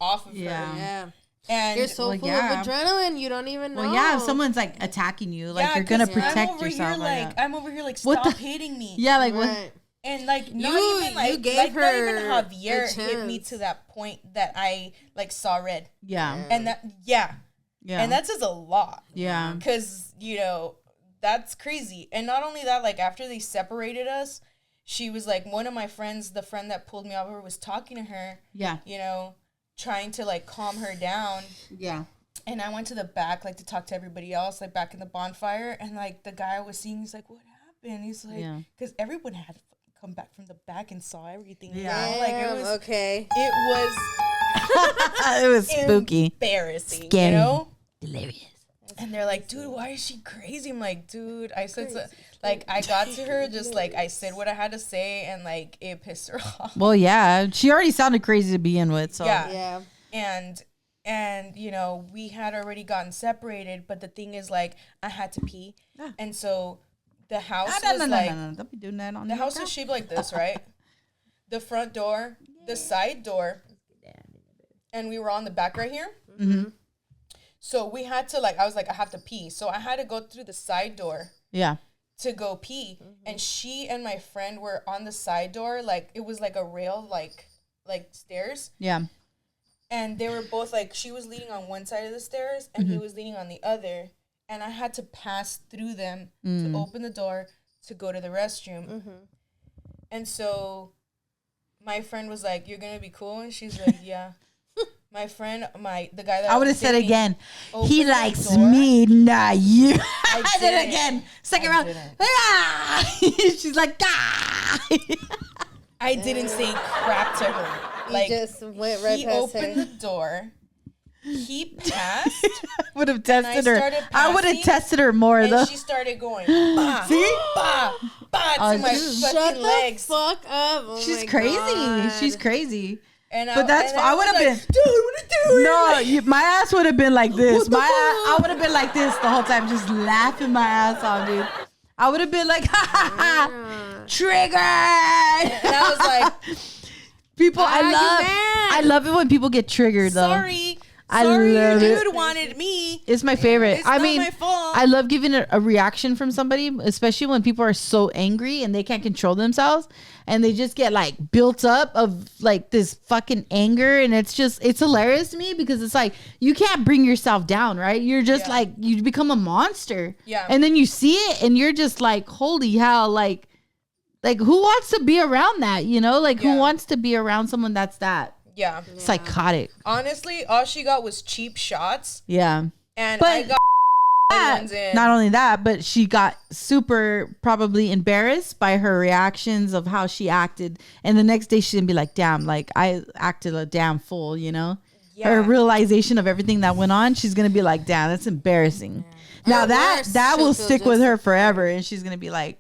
off of her. Yeah. And you're so full of adrenaline, you don't even know. Well, yeah, if someone's like attacking you, like you're gonna protect yourself. I'm over here like, stop hitting me. Yeah, like what? And like not even Javier hit me to that point that I like saw red. Yeah. And that and that says a lot. Yeah. Because that's crazy. And not only that, like after they separated us, she was like, one of my friends, the friend that pulled me over, was talking to her. Yeah. Trying to like calm her down. Yeah. And I went to the back like to talk to everybody else, like back in the bonfire, and like the guy I was seeing, he's like, what happened? He's like, because everyone had come back from the back and saw everything. Yeah. Like it was okay. It was it was spooky. Embarrassing. Scary. Hilarious. And they're like, dude, why is she crazy? I'm like, dude, I said so, like I got to her, just like I said what I had to say, and like it pissed her off. Well, yeah, she already sounded crazy to begin with, so yeah. And we had already gotten separated, but the thing is, like, I had to pee, and so the house was don't be doing that on the house was shaped like this, right? The front door, the side door, and we were on the back right here. Mm-hmm. So we had to I was like, I have to pee, so I had to go through the side door. Yeah. To go pee, and she and my friend were on the side door, like it was like a rail, like stairs. Yeah. And they were both like, she was leaning on one side of the stairs, and he was leaning on the other, and I had to pass through them to open the door to go to the restroom. And so my friend was like, "You're gonna be cool," and she's like, "Yeah." My friend, the guy that I would have said again, he likes me, not you. I did it again. Second round. She's like, ah. I didn't say crap to her. Like, he just went right past her. He opened the door. He passed. Would have tested her. I would have tested her more though. And she started going, bah, see, bah, bah, to my fucking legs. Fuck up! Oh she's crazy. God. She's crazy. But I would have been, dude, what are you doing? No, my ass would have been like this. I would have been like this the whole time, just laughing my ass off, dude. I would have been like, ha ha ha, triggered. And I was like, people, I love it when people get triggered though. Sorry, your dude wanted me. It's my favorite. It's not my fault. I love giving a reaction from somebody, especially when people are so angry and they can't control themselves and they just get like built up of like this fucking anger, and it's hilarious to me because it's like you can't bring yourself down, right? You're just like, you become a monster. Yeah. And then you see it and you're just like, holy hell, like who wants to be around that, who wants to be around someone that's that? Yeah. Psychotic. Honestly, all she got was cheap shots. Yeah. And I got ones in. Not only that, but she got super probably embarrassed by her reactions of how she acted. And the next day she's going to be like, damn, like I acted a damn fool, Yeah. Her realization of everything that went on, she's going to be like, damn, that's embarrassing. Yeah. Now that will stick with her forever. And she's going to be like,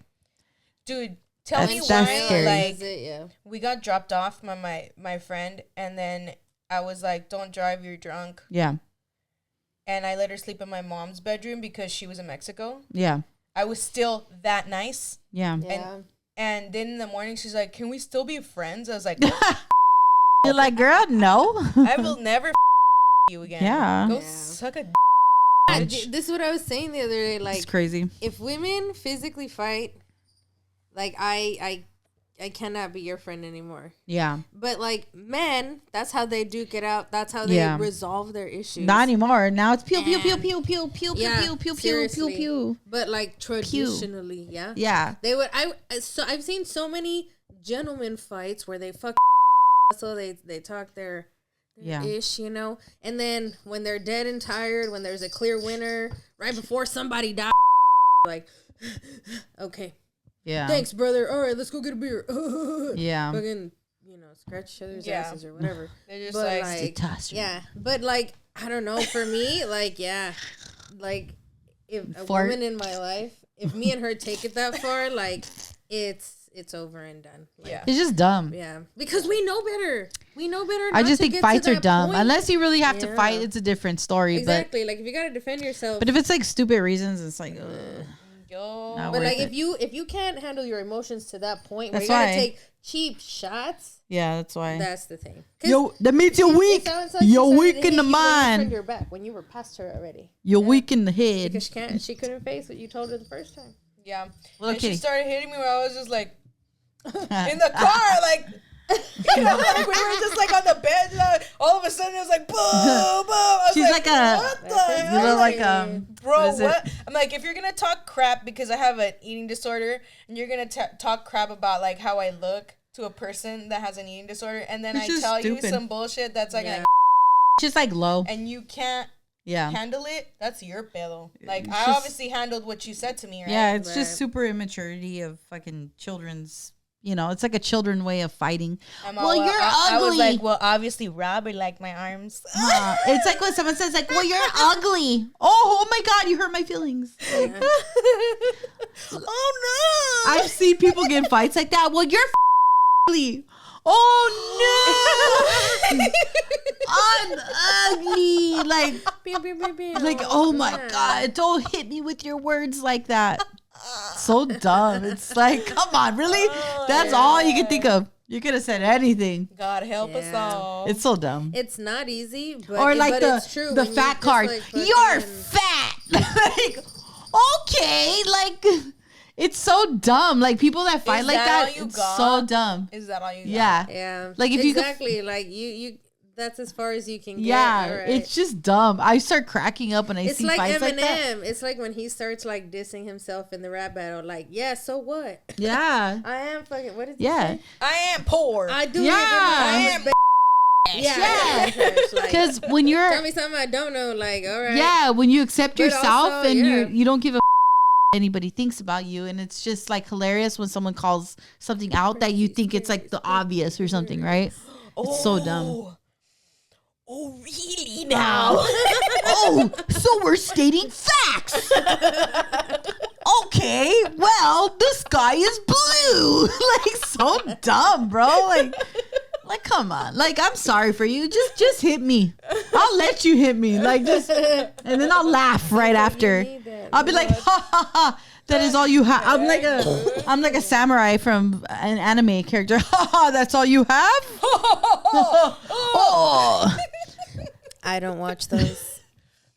dude, tell me why, we got dropped off by my friend, and then I was like, don't drive, you're drunk. Yeah. And I let her sleep in my mom's bedroom because she was in Mexico. Yeah. I was still that nice. Yeah. And then in the morning, she's like, can we still be friends? I was like, you're like, girl, no. I will never you again. Yeah. Go suck a This is what I was saying the other day. Like, it's crazy. If women physically fight, like, I cannot be your friend anymore. Yeah. But, like, men, that's how they duke it out. That's how they resolve their issues. Not anymore. Now it's pew, pew, pew, pew, pew, pew, pew, pew, pew, pew, pew. But, like, traditionally, yeah. They would, I've seen so many gentlemen fights where they fuck so they talk their ish, And then when they're dead and tired, when there's a clear winner, right before somebody dies, like, okay. Yeah. Thanks, brother. All right, let's go get a beer. Yeah. Fucking, scratch each other's asses or whatever. They're just like yeah. But like, I don't know. For me, like, if a woman in my life, if me and her take it that far, like, it's it's over and done. Like, yeah. It's just dumb. Yeah. Because we know better. We know better. I just think fights are dumb. Point. Unless you really have to fight, it's a different story. Exactly. Like if you got to defend yourself. But if it's like stupid reasons, it's like, but like if you can't handle your emotions to that point where that's you got to take cheap shots. Yeah, that's why. That's the thing. Yo, that means you're weak. You're weak in the mind. Your back when you were past her already. You're weak in the head. Because she couldn't face what you told her the first time. Yeah. Well, and she started hitting me where I was just like in the car, like you know, like we were just like on the bed. Like, all of a sudden it was like boom, boom. She's like what the hell? You look like bro, what? I'm like, if you're gonna talk crap because I have an eating disorder, and you're gonna talk crap about like how I look to a person that has an eating disorder, and then I tell you some bullshit that's like just like low, and you can't handle it, that's your pedo. Like I obviously handled what you said to me, right? Yeah, it's just super immaturity of fucking children's. You know, it's like a children way of fighting. Well, you're ugly. I was like, well, obviously Robert liked my arms. It's like when someone says like, well, you're ugly. Oh my God, you hurt my feelings. Like, oh no. I've seen people get in fights like that. Well, you're ugly. Oh no. I'm ugly. Like, oh my God, don't hit me with your words like that. So dumb. It's like, come on, really? That's all you can think of. You could have said anything. God help us all. It's so dumb. It's not easy, but or like it's true. The fat card. Like you're fat. Like, okay, like it's so dumb. Like people that fight like that, it's so dumb. Is that all you got? Yeah. Like if exactly, like you. That's as far as you can get. Yeah, right. It's just dumb. I start cracking up when I see fights like that. It's like when he starts like dissing himself in the rap battle. Like, yeah, so what? Yeah. I am fucking. What did he say? I am poor. I do. Yeah. I am. Yeah. Because when you're tell me something I don't know. Like, all right. Yeah, when you accept yourself also, and you don't give a anybody thinks about you, and it's just like hilarious when someone calls something out that you think it's like the obvious or something, right? It's so dumb. Oh, really now? Oh, so we're stating facts. Okay, well, the sky is blue. Like, so dumb, bro. Like, come on. Like, I'm sorry for you. Just hit me. I'll let you hit me. Like, just, and then I'll laugh right after. I'll be like, ha, ha, ha. That is all you have. I'm like a samurai from an anime character. Ha ha, that's all you have? Oh. I don't watch those.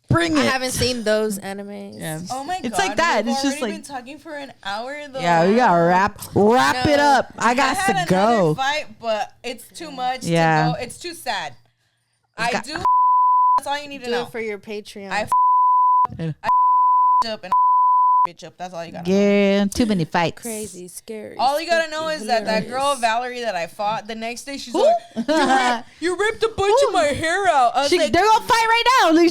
Bring it. I haven't seen those animes. Yeah. Oh my God. It's like that. We've it's just like been talking for an hour though. Yeah, we gotta wrap it up. I got to go. Fight, but it's too much to go. It's too sad. That's all you need to know. Do it for your Patreon. I up and bitch up. That's all you gotta know. Yeah, too many fights. Crazy, scary. All you gotta know is that girl Valeria that I fought, the next day she's like, you ripped a bunch of my hair out. I was like, they're gonna fight right now. Well,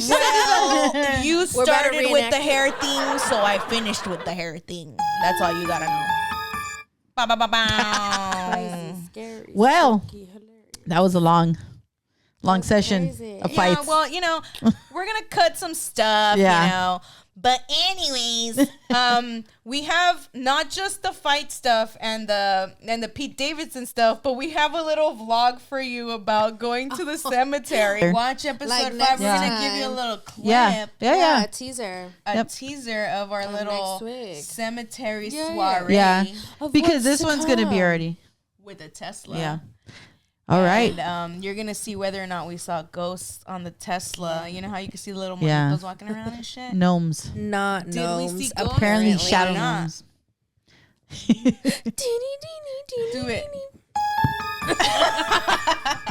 you started with the hair thing, so I finished with the hair thing. That's all you gotta know. Ba ba ba ba. Crazy, scary. Well, spooky, that was a long session of fights. Yeah, well, we're gonna cut some stuff, But anyways, we have not just the fight stuff and the Pete Davidson stuff, but we have a little vlog for you about going to the cemetery. Watch episode 5. We're gonna give you a little clip. Yeah. A teaser. A teaser of our little cemetery soiree. Yeah. Because this one's gonna be already with a Tesla. Yeah. All right. And you're going to see whether or not we saw ghosts on the Tesla. You know how you can see the little monitos walking around and shit? Gnomes. Not Did gnomes. we see ghosts? Apparently shadow gnomes. Do it.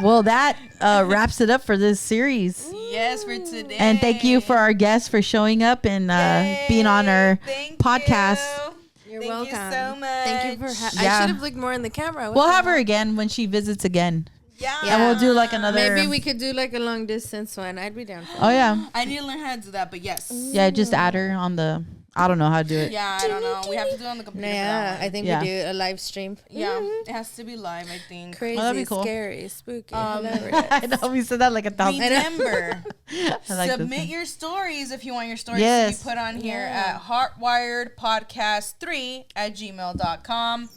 Well, that wraps it up for this series. Yes, for today. And thank you for our guests for showing up and being on our podcast. You're Thank welcome. you so much. Thank you for I should have looked more in the camera. We'll have her again when she visits again. Yeah. And we'll do like another. Maybe we could do like a long distance one. I'd be down for Oh, yeah. I need to learn how to do that, but yes. Yeah, just add her on the. I don't know how to do it. Yeah, I don't know. We have to do it on the computer. Yeah, I think we do a live stream. Yeah, it has to be live, I think. Crazy, that'd be cool. Scary, spooky, I know, we said that like 1,000 times. Remember, like submit your stories if you want your stories to be put on here at HeartWiredPodcast3@gmail.com.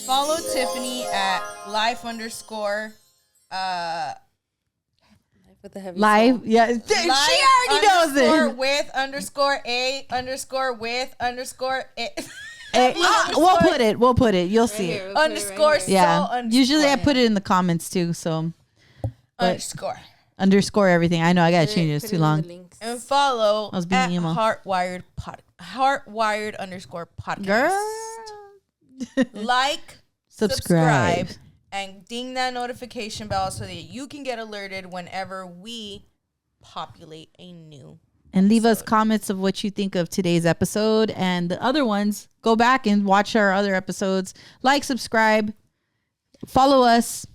Follow Tiffany at life_. With the heavy Live, soul. yeah. She already knows it. With _a_a_. We'll put it. You'll see it. Underscore. Yeah. Usually I put it in the comments too. So underscore everything. I know I gotta change it. It's too long. And follow I was being at emo. HeartWired _podcast. Girl. Like, Subscribe. and ding that notification bell so that you can get alerted whenever we populate a new And leave us episode. comments of what you think of today's episode and the other ones. Go back and watch our other episodes. Like, subscribe, follow us.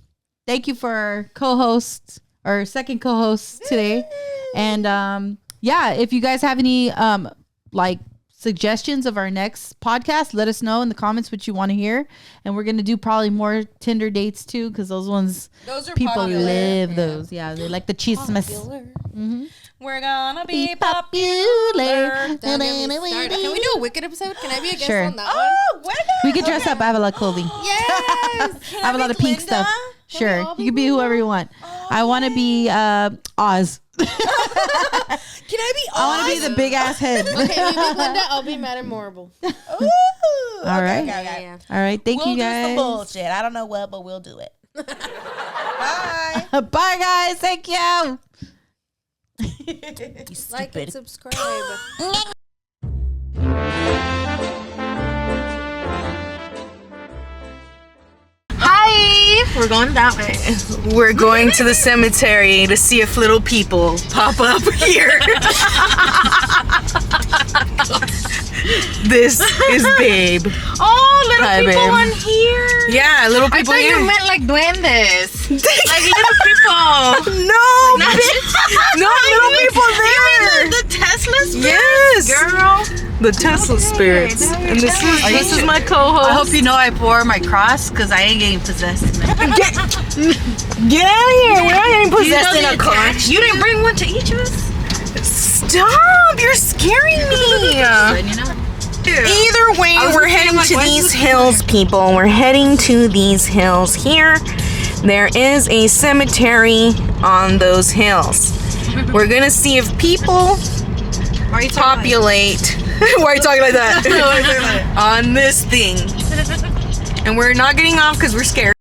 Thank you for our co-host, our second co-host today. And yeah, if you guys have any like suggestions of our next podcast, let us know in the comments what you want to hear. And we're gonna do probably more Tinder dates too, because those ones Those are people popular. live those. Yeah, they like the chismes. We're gonna be popular. Don't get me started. Can we do a Wicked episode? Can I be a guest Sure. on that one? Oh, why not? We can dress up. I have a lot of clothing. Yes. I have a lot of pink Linda? stuff. Sure, all you can be whoever you want. I want to be Oz. Can I be I want to be the big ass head. Okay, you be Linda. I'll be Madam Morrible. Ooh, All right. Yeah. All right. Thank We'll you do some guys. bullshit. I don't know what, but we'll do it. Bye. Bye, guys. Thank you. Like and subscribe. Hi! We're going that way. We're going to the cemetery to see if little people pop up here. This is Babe. Oh, little Hi, people babe. on here. Yeah, little I people thought here. you meant like duendes. Like little people. No, bitch. No little people there. The Tesla spirits? Yes, Girl. the Tesla spirits. And this is my I co-host. hope you know I bore my cross because I ain't getting possessed tonight. Get out of here. We're not getting possessed in a car. You didn't bring one to each of us? Stop! You're scaring me. You know? Either way, we're heading to these hills, people. We're heading to these hills here. There is a cemetery on those hills. We're gonna see if people populate. Why are you talking like that? On this thing. And we're not getting off because we're scared.